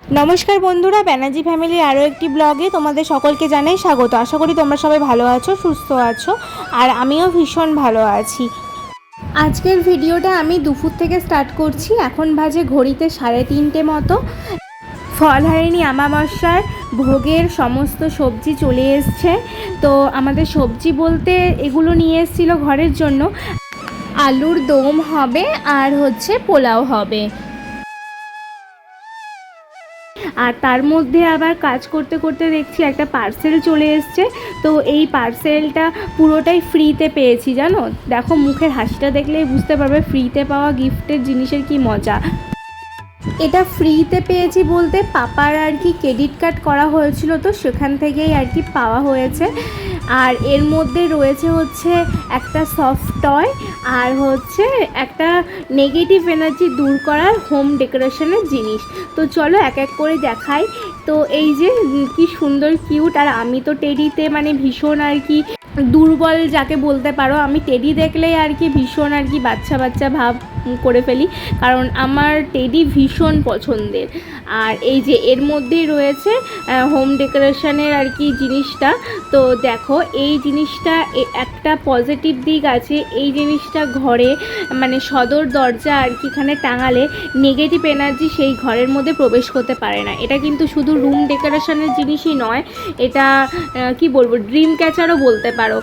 নমস্কার বন্ধুরা, ব্যানার্জি ফ্যামিলির আরও একটি ব্লগে তোমাদের সকলকে জানাই স্বাগত। আশা করি তোমরা সবাই ভালো আছো, সুস্থ আছো, আর আমিও ভীষণ ভালো আছি। আজকের ভিডিওটা আমি দুপুর থেকে স্টার্ট করছি। এখন বাজে ঘড়িতে 3:30 মতো। ফলহারিণী অমাবস্যার ভোগের সমস্ত সবজি চলে এসছে। তো আমাদের সবজি বলতে এগুলো নিয়ে এসেছিলো ঘরের জন্য। আলুর দম হবে আর পোলাও হবে। আর তার মধ্যে আবার কাজ করতে করতে দেখছি একটা পার্সেল চলে এসছে। তো এই পার্সেলটা পুরোটাই ফ্রিতে পেয়েছি, জানো। দেখো মুখের হাসিটা দেখলেই বুঝতে পারবে ফ্রিতে পাওয়া গিফটের জিনিসের কি মজা। এটা ফ্রিতে পেয়েছি বলতে পাপার আর কি ক্রেডিট কার্ড করা হয়েছিল, তো সেখান থেকেই আর কি পাওয়া হয়েছে। আর এর মধ্যে রয়েছে একটা সফট টয় আর একটা নেগেটিভ এনার্জি দূর করার হোম ডেকোরেশনের জিনিস। তো চলো এক এক করে দেখাই। তো এই যে কি সুন্দর কিউট। আর আমি তো টেডিতে মানে ভীষণ আর কি দুর্বল যাকে বলতে পারো। আমি টেডি দেখলেই আর কি ভীষণ আর কি বাচ্চা বাচ্চা ভাব করে ফেলি, কারণ আমার টেডি ভীষণ পছন্দের। আর এই যে এর মধ্যেই রয়েছে হোম ডেকোরেশনের আর কি জিনিসটা। তো দেখো এই জিনিসটা একটা পজিটিভ দিক আছে। এই জিনিসটা ঘরে মানে সদর দরজা আর কি এখানে টাঙালে নেগেটিভ এনার্জি সেই ঘরের মধ্যে প্রবেশ করতে পারে না। এটা কিন্তু শুধু রুম ডেকোরেশনের জিনিসই নয়, এটা কি বলবো ড্রিম ক্যাচারও বলতে পারো।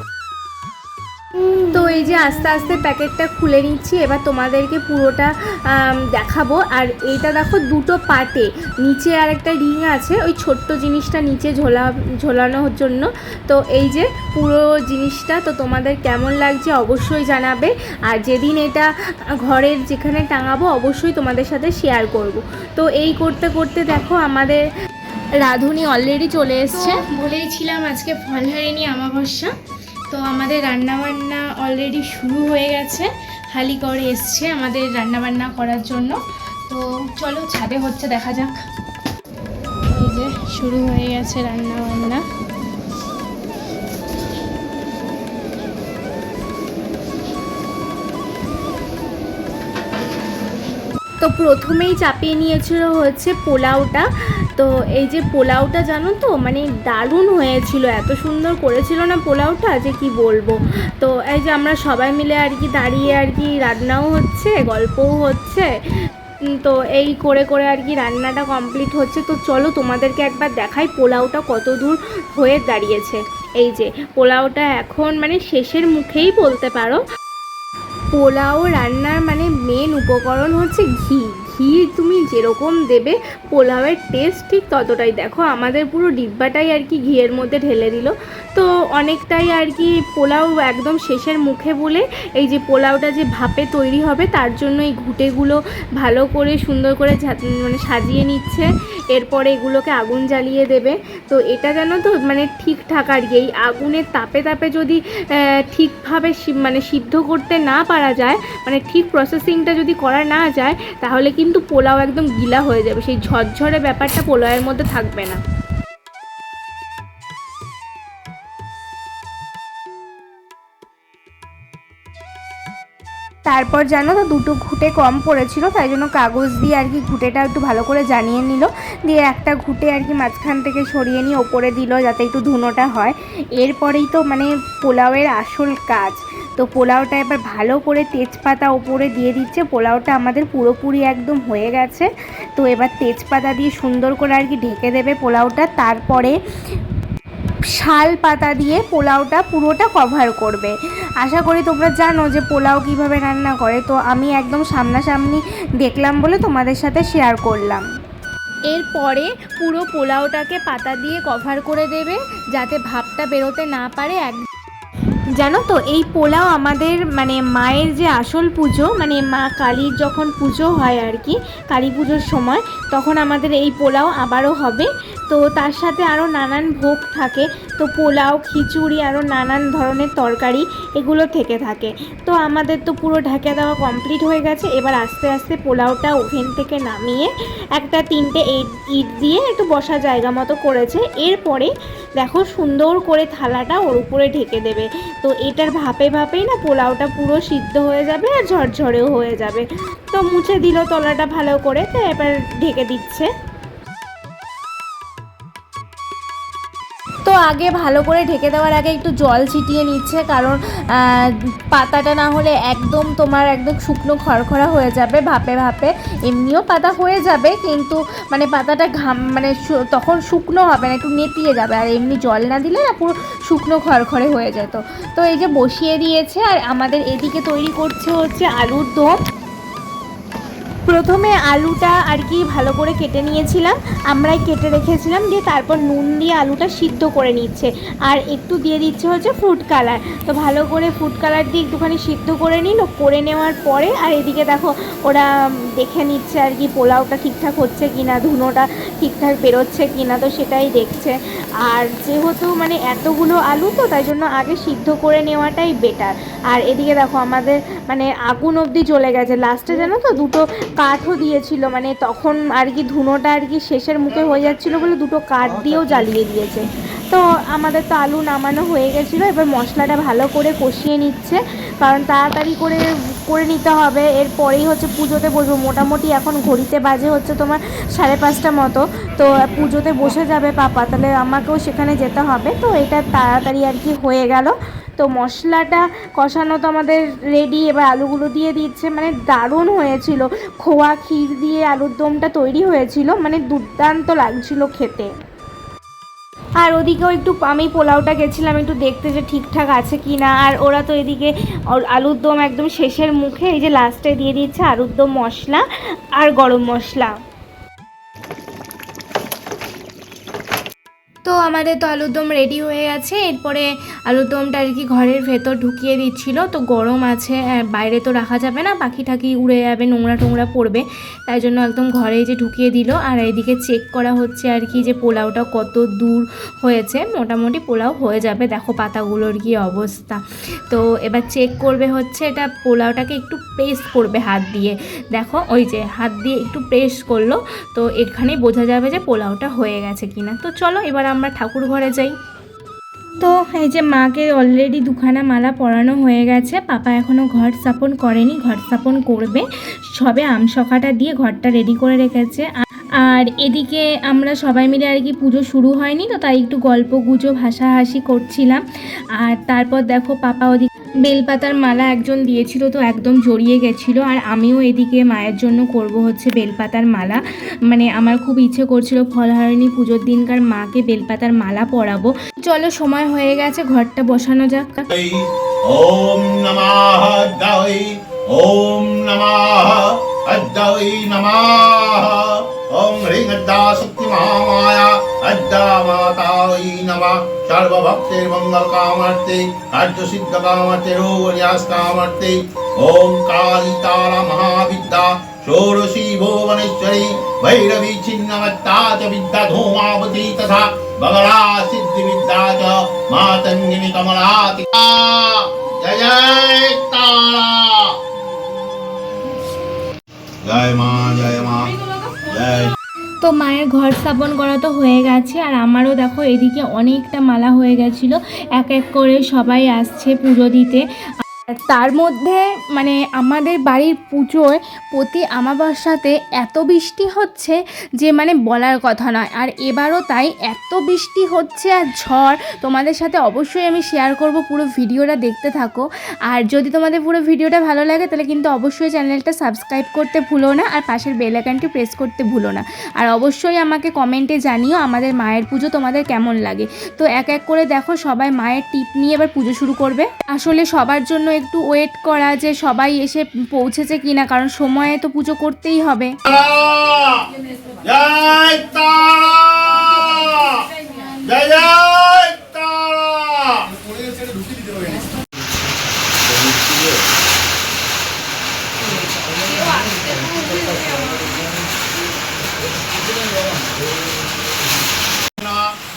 তো এই যে আস্তে আস্তে প্যাকেটটা খুলে নিচ্ছি, এবার তোমাদেরকে পুরোটা দেখাবো। আর এইটা দেখো দুটো পার্টে, নিচে আর একটা রিং আছে ওই ছোট্ট জিনিসটা নিচে ঝোলানোর জন্য। তো এই যে পুরো জিনিসটা, তো তোমাদের কেমন লাগছে অবশ্যই জানাবে। আর যেদিন এটা ঘরের যেখানে টাঙাবো অবশ্যই তোমাদের সাথে শেয়ার করব। তো এই করতে করতে দেখো আমাদের রাঁধুনি অলরেডি চলে এসছে। বলেইছিলাম আজকে ফলহারিণী অমাবস্যা, তো আমাদের রান্নাবান্না অলরেডি শুরু হয়ে গেছে। হালি করে এসছে আমাদের রান্নাবান্না করার জন্য। তো চলো ছাদে দেখা যাক। এই যে শুরু হয়ে গেছে রান্নাবান্না। তো প্রথমেই চাপিয়ে নিয়েছিল পোলাওটা। তো এই যে পোলাওটা জানো তো মানে দারুণ হয়েছিল, এত সুন্দর করেছিল না পোলাওটা যে কি বলবো। তো এই যে আমরা সবাই মিলে আর কি দাঁড়িয়ে আর কি রান্নাও হচ্ছে, গল্পও হচ্ছে। তো এই করে করে আর কি রান্নাটা কমপ্লিট হচ্ছে। তো চলো তোমাদেরকে একবার দেখাই পোলাওটা কত দূর হয়ে দাঁড়িয়েছে। এই যে পোলাওটা এখন মানে শেষের মুখেই বলতে পারো। পোলাও রান্নার মানে মেন উপকরণ ঘি। ঘি তুমি যেরকম দেবে পোলাওয়ের টেস্ট ঠিক ততটাই। দেখো আমাদের পুরো ডিব্বাটাই আর কি ঘিয়ের মধ্যে ঢেলে দিল। তো অনেকটাই আর কি পোলাও একদম শেষের মুখে বলে এই যে পোলাওটা যে ভাপে তৈরি হবে তার জন্য এই ঘুঁটেগুলো ভালো করে সুন্দর করে মানে সাজিয়ে নিচ্ছে। এরপরে এগুলোকে আগুন জ্বালিয়ে দেবে। তো এটা জানো তো মানে ঠিকঠাক আর কি এই আগুনের তাপে তাপে যদি ঠিকভাবে মানে সিদ্ধ করতে না পারা যায়, মানে ঠিক প্রসেসিংটা যদি করা না যায়, তাহলে কিন্তু পোলাও একদম গিলা হয়ে যাবে, সেই ঝরঝরে ব্যাপারটা পোলাওয়ের মধ্যে থাকবে না। তারপর জানো তো দুটো ঘুঁটে কম পড়েছিল, তাই জন্য কাগজ দিয়ে আর কি ঘুঁটেটা একটু ভালো করে জানিয়ে নিল। দিয়ে একটা ঘুঁটে আর কি মাঝখান থেকে সরিয়ে নিয়ে ওপরে দিল যাতে একটু ধুনোটা হয়। এরপরেই তো মানে পোলাওয়ের আসল কাজ। তো পোলাওটা এবার ভালো করে তেজপাতা ওপরে দিয়ে দিচ্ছে। পোলাওটা আমাদের পুরোপুরি একদম হয়ে গেছে। তো এবার তেজপাতা দিয়ে সুন্দর করে আর কি ঢেকে দেবে পোলাওটা। তারপরে শাল পাতা দিয়ে পোলাওটা পুরোটা কভার করবে। আশা করি তোমরা জানো যে পোলাও কিভাবে রান্না করে। তো আমি একদম সামনাসামনি দেখলাম বলে তোমাদের সাথে শেয়ার করলাম। এরপরে পুরো পোলাওটাকে পাতা দিয়ে কভার করে দেবে যাতে ভাপটা বেরোতে না পারে। জানো তো এই পোলাও আমাদের মানে মায়ের যে আসল পুজো, মানে মা কালীর যখন পুজো হয় আর কি কালী পুজোর সময়, তখন আমাদের এই পোলাও আবারও হবে। তো তার সাথে আরও নানান ভোগ থাকে। তো পোলাও, খিচুড়ি, আরও নানান ধরনের তরকারি এগুলো থেকে থাকে। তো আমাদের তো পুরো ঢাকা দেওয়া কমপ্লিট হয়ে গেছে। এবার আস্তে আস্তে পোলাওটা ওভেন থেকে নামিয়ে একটা 3টে ইট দিয়ে একটু বসা জায়গা মতো করেছে। এরপরে দেখো সুন্দর করে থালাটা ওর উপরে ঢেকে দেবে। তো এটার ভাপে ভাপেই না পোলাওটা পুরো সিদ্ধ হয়ে যাবে আর ঝরঝরেও হয়ে যাবে। তো মুছে দিল তলাটা ভালো করে, তো এবার ঢেকে দিচ্ছে। আগে ভালো করে ঢেকে দেওয়ার আগে একটু জল ছিটিয়ে নিচ্ছে, কারণ পাতাটা না হলে একদম তোমার একদম শুকনো খড়খড়া হয়ে যাবে ভাপে ভাপে। এমনিও পাতা হয়ে যাবে, কিন্তু মানে পাতাটা মানে তখন শুকনো হবে না, একটু নেতিয়ে যাবে। আর এমনি জল না দিলে না পুরো শুকনো খড়খড়ে হয়ে যেত। তো এই যে বসিয়ে দিয়েছে, আর আমাদের এদিকে তৈরি করছে হচ্ছে আলুর দম। প্রথমে আলুটা আর কি ভালো করে কেটে নিয়েছিলাম, আমরাই কেটে রেখেছিলাম, দিয়ে তারপর নুন দিয়ে আলুটা সিদ্ধ করে নিচ্ছে, আর একটু দিয়ে দিচ্ছে হচ্ছে ফুড কালার। তো ভালো করে ফুড কালার দিয়ে একটুখানি সিদ্ধ করে নিল, করে নেওয়ার পরে আর এদিকে দেখো ওরা দেখে নিচ্ছে আর কি পোলাওটা ঠিকঠাক হচ্ছে কি না, ধুনোটা ঠিকঠাক বেরোচ্ছে কি না, তো সেটাই দেখছে। আর যেহেতু মানে এতগুলো আলু তো তাই জন্য আগে সিদ্ধ করে নেওয়াটাই বেটার। আর এদিকে দেখো আমাদের মানে আগুন অবধি জ্বলে গেছে, লাস্টে জানো তো দুটো কাঠও দিয়েছিল, মানে তখন আর কি ধুনোটা আর কি শেষের মুখে হয়ে যাচ্ছিলো বলে দুটো কাঠ দিয়েও জ্বালিয়ে দিয়েছে। তো আমাদের তো আলু নামানো হয়ে গেছিলো, এবার মশলাটা ভালো করে কষিয়ে নিচ্ছে, কারণ তাড়াতাড়ি করে করে নিতে হবে। এরপরেই হচ্ছে পুজোতে বসবো, মোটামুটি এখন ঘড়িতে বাজে হচ্ছে তোমার 5:30 মতো। তো পুজোতে বসে যাবে পাপা, তাহলে আমাকেও সেখানে যেতে হবে, তো এটা তাড়াতাড়ি আর কি হয়ে গেল। তো মশলাটা কষানো তো আমাদের রেডি, এবার আলুগুলো দিয়ে দিচ্ছে, মানে দারুণ হয়েছিল। খোয়া ক্ষীর দিয়ে আলুর দমটা তৈরি হয়েছিল, মানে দুর্দান্ত লাগছিল খেতে। আর ওদিকেও একটু আমি পোলাওটা গেছিলাম একটু দেখতে যে ঠিকঠাক আছে কি না, আর ওরা তো এদিকে আলুর দম একদম শেষের মুখে এই যে লাস্টে দিয়ে দিচ্ছে আলুর দম মশলা আর গরম মশলা। তো আমাদের তো আলুর দম রেডি হয়ে গেছে, এরপরে আলুর দমটা আর কি ঘরের ভেতর ঢুকিয়ে দিচ্ছিল। তো গরম আছে, বাইরে তো রাখা যাবে না, পাখি ঠাকি উড়ে যাবে, নোংরা টোংরা পড়বে, তাই জন্য একদম ঘরে যে ঢুকিয়ে দিল। আর এইদিকে চেক করা হচ্ছে আর কি যে পোলাওটা কত দূর হয়েছে। মোটামুটি পোলাও হয়ে যাবে, দেখো পাতাগুলোর কি অবস্থা। তো এবার চেক করবে হচ্ছে এটা পোলাওটাকে একটু প্রেস করবে হাত দিয়ে, দেখো ওই যে হাত দিয়ে একটু প্রেস করলো, তো এখানেই বোঝা যাবে যে পোলাওটা হয়ে গেছে কিনা। তো চলো এবার আমরা ঠাকুর ঘরে যাই। তো এই যে মাকে অলরেডি দুখানা মালা পরানো হয়ে গেছে, পাপা এখনও ঘর স্থাপন করেনি, ঘর স্থাপন করবে, সবে আমসখাটা দিয়ে ঘরটা রেডি করে রেখেছে। আর এদিকে আমরা সবাই মিলে আর কি পুজো শুরু হয়নি তো, তাই একটু গল্প গুজব হাসাহাসি করছিলাম। আর তারপর দেখো পাপা ওদিকে বেলপাতার মালা একজন দিয়েছিল, তো একদম জড়িয়ে গেছিলো। আর আমিও এদিকে মায়ের জন্য করব হচ্ছে বেলপাতার মালা, মানে আমার খুব ইচ্ছে করছিল ফলহারিণী পুজোর দিনকার মাকে বেলপাতার মালা পরাবো। চলো সময় হয়ে গেছে, ঘরটা বসানো যাক। ওম নমঃ দ্যাই, ওম নমঃ অদ্যাই নমঃ, ওম হ্রিং অদ্যা শক্তি মহামায়া অদ্যা মাতাই নমঃ। সর্বভক্তের মঙ্গল কামার্থে, কার্য সিদ্ধ কামার্থে, রোগ নিরাশ কামার্থে। ওম কালী তারা মহাবিদ্যা ষোড়শী ভুবনেশ্বরী ভৈরবী ছিন্নমত্তা চ বিদ্যা ধূমাবতী তথা बगला सिद्धि विद्या च मातंगिनी कमलाति। जय जय तारा, जय माँ जय माँ जय। তো মায়ের ঘর স্থাপন করা তো হয়ে গেছে, আর আমারও দেখো এদিকে অনেকটা মালা হয়ে গেছিলো, এক এক করে সবাই আসছে পুজো দিতে। তার মধ্যে মানে আমাদের বাড়ির পুজোয় প্রতি অমাবস্যাতে এত বৃষ্টি হচ্ছে যে মানে বলার কথা নয়। আর এবারও তাই এত বৃষ্টি হচ্ছে আর ঝড়, তোমাদের সাথে অবশ্যই আমি শেয়ার করব, পুরো ভিডিওটা দেখতে থাকো। আর যদি তোমাদের পুরো ভিডিওটা ভালো লাগে তাহলে কিন্তু অবশ্যই চ্যানেলটা সাবস্ক্রাইব করতে ভুলো না, আর পাশের বেল আইকনটি প্রেস করতে ভুলো না। আর অবশ্যই আমাকে কমেন্টে জানিও আমাদের মায়ের পুজো তোমাদের কেমন লাগে। তো এক এক করে দেখো সবাই মায়ের টিপ নিয়ে এবার পুজো শুরু করবে। আসলে সবার জন্য একটু ওয়েট করা যে সবাই এসে পৌঁছেছে কিনা, কারণ সময়ে তো পুজো করতেই হবে। जय तारा, जय जय तारा।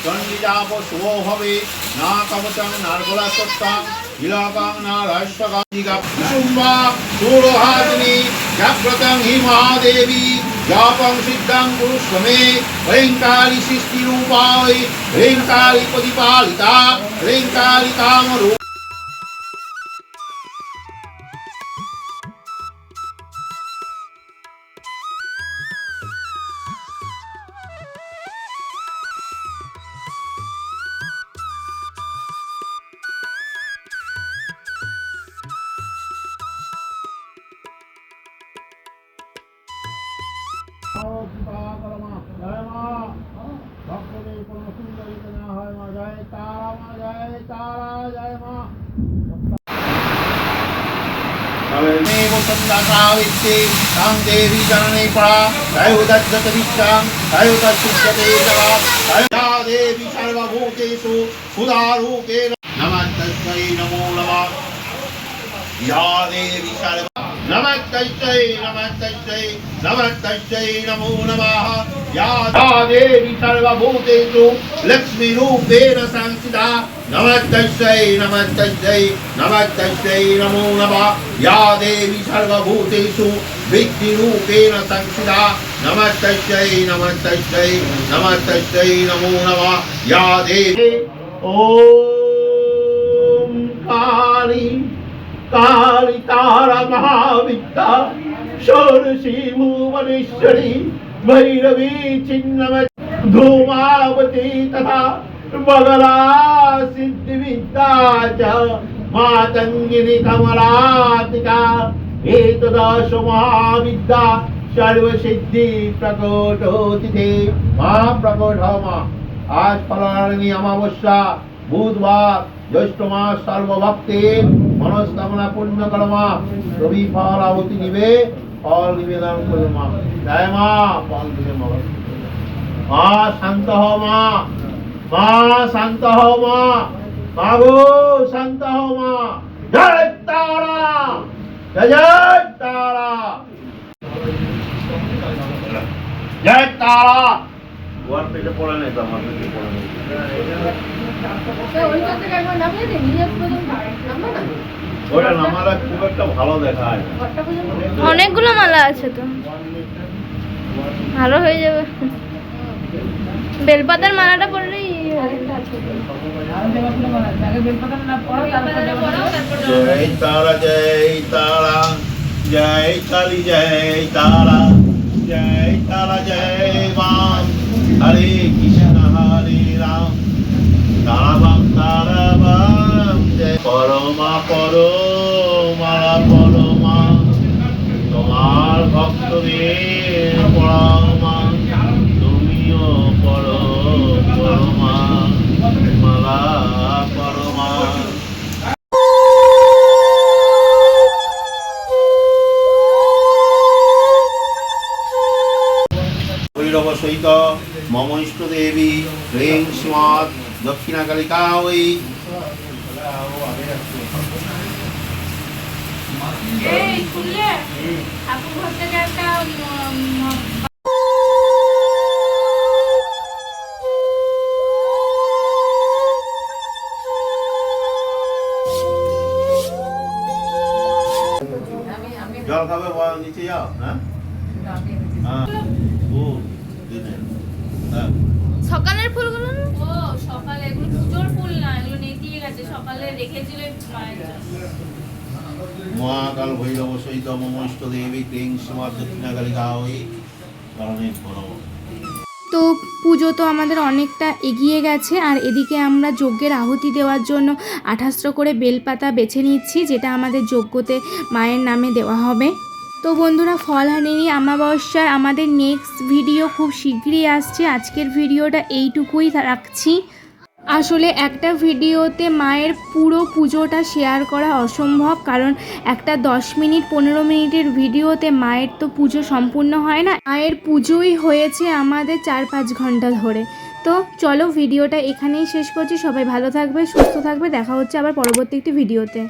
চন্ডিজাপ শুভো ভবে না কবচং নারগোলা সত্তাং ইলাকাং না রাষ্ট্রকাং দিগাম্বা সুরহাদিনী জাগ্রতং হি মহাদেবী জাপং সিদ্ধং পুরুষমে ह्रींकाली सृष्टि रूपाय ह्रींकाली प्रतिपालिता ह्रींकाली कामरूप। কর্মা জয় মা ভক্তদের কোন সুন্দরী না হয় মা জয় তারা জয় মা দেব সন্দাসাবিত্তে তাং দেবী জননী পরা তায়োদজ্জত বিশ্বং তায়োদজ্জতে জবা তায়া দেবী সর্বভূতেষু সুধারূপেণ নমস্তস্मै নমো নমঃ या देवी सर्व नमस्तस्यै नमो नमः या देवी सर्वभूतेषु लक्ष्मीरूपेण संस्थिता नमस्तस्यै नमो नमः या देवी सर्वभूतेषु विद्युरूपेण संस्थिता नमस्तस्यै नमो नमः या देवी ॐ काली काली तारा महाविद्या षोडशी भुवनेश्वरी भैरवी चिन्नम धूमावती तथा बगला सिद्धिविद्या च मातंगिनी कमलातिका एतदश महाविद्या सर्वसिद्धि प्रकटोति थे मां प्रकट हो मां आज फलानी अमावस्या बुधवार ज्येष्ठ मास सर्वभक्ते मनस्कामना पूर्ण करो मां रवि फल आहुति निवे फल निवेदन करो मां जय मां फल दिवे मां शांत हो मां शांत हो मां गो शांत हो मां जय तारा जय तारा वर पे पड़ा नहीं था मां पे पड़ा नहीं ওটা নামালা খুব একটা ভালো দেখায় অনেকগুলো মালা আছে তো ভালো হয়ে যাবে বেলপাতার মালাটা পরলেই জয় তারা জয় কালী জয় তারা জয় রাম হরে কৃষ্ণ হরে রাম তারাবাম জয় পরমা পরমা তোমার ভক্তদের পরমা তুমিও পরমা মালা পরমা ভৈরব সহিত মম ইষ্ট দেবী হ্রিং শ্রীমৎ দক্ষিণা কালিকা ওই জল খাবে নিচে যাও হ্যাঁ সকালের ফুলগুলো না ও সকালে এগুলো পুজোর ফুল না, এগুলো নেতিয়ে গেছে, সকালে রেখেছিল মায়ের জন্য। মহাকাল ভৈরব সহিত মম ইষ্ট দেবী ক্রিং শ্রীমৎ দক্ষিণা কালিকা ওই কারণে পরম। তো পুজো তো আমাদের অনেকটা এগিয়ে গেছে, আর এদিকে আমরা যজ্ঞের আহুতি দেওয়ার জন্য 28 করে বেলপাতা বেছে নিচ্ছি, যেটা আমাদের যজ্ঞতে মায়ের নামে দেওয়া হবে। তো বন্ধুরা, ফলহারিণী অমাবস্যার আমাদের নেক্সট ভিডিও খুব শীঘ্রই আসছে। আজকের ভিডিওটা এইটুকুই রাখছি। আসলে একটা ভিডিওতে মায়ের পুরো পুজোটা শেয়ার করা অসম্ভব, কারণ একটা 10 মিনিট 15 মিনিটের ভিডিওতে মায়ের তো পুজো সম্পূর্ণ হয় না। মায়ের পুজোই হয়েছে আমাদের 4-5 ঘন্টা ধরে। তো চলো ভিডিওটা এখানেই শেষ করছি। সবাই ভালো থাকবে, সুস্থ থাকবে, দেখা হচ্ছে আবার পরবর্তী একটি ভিডিওতে।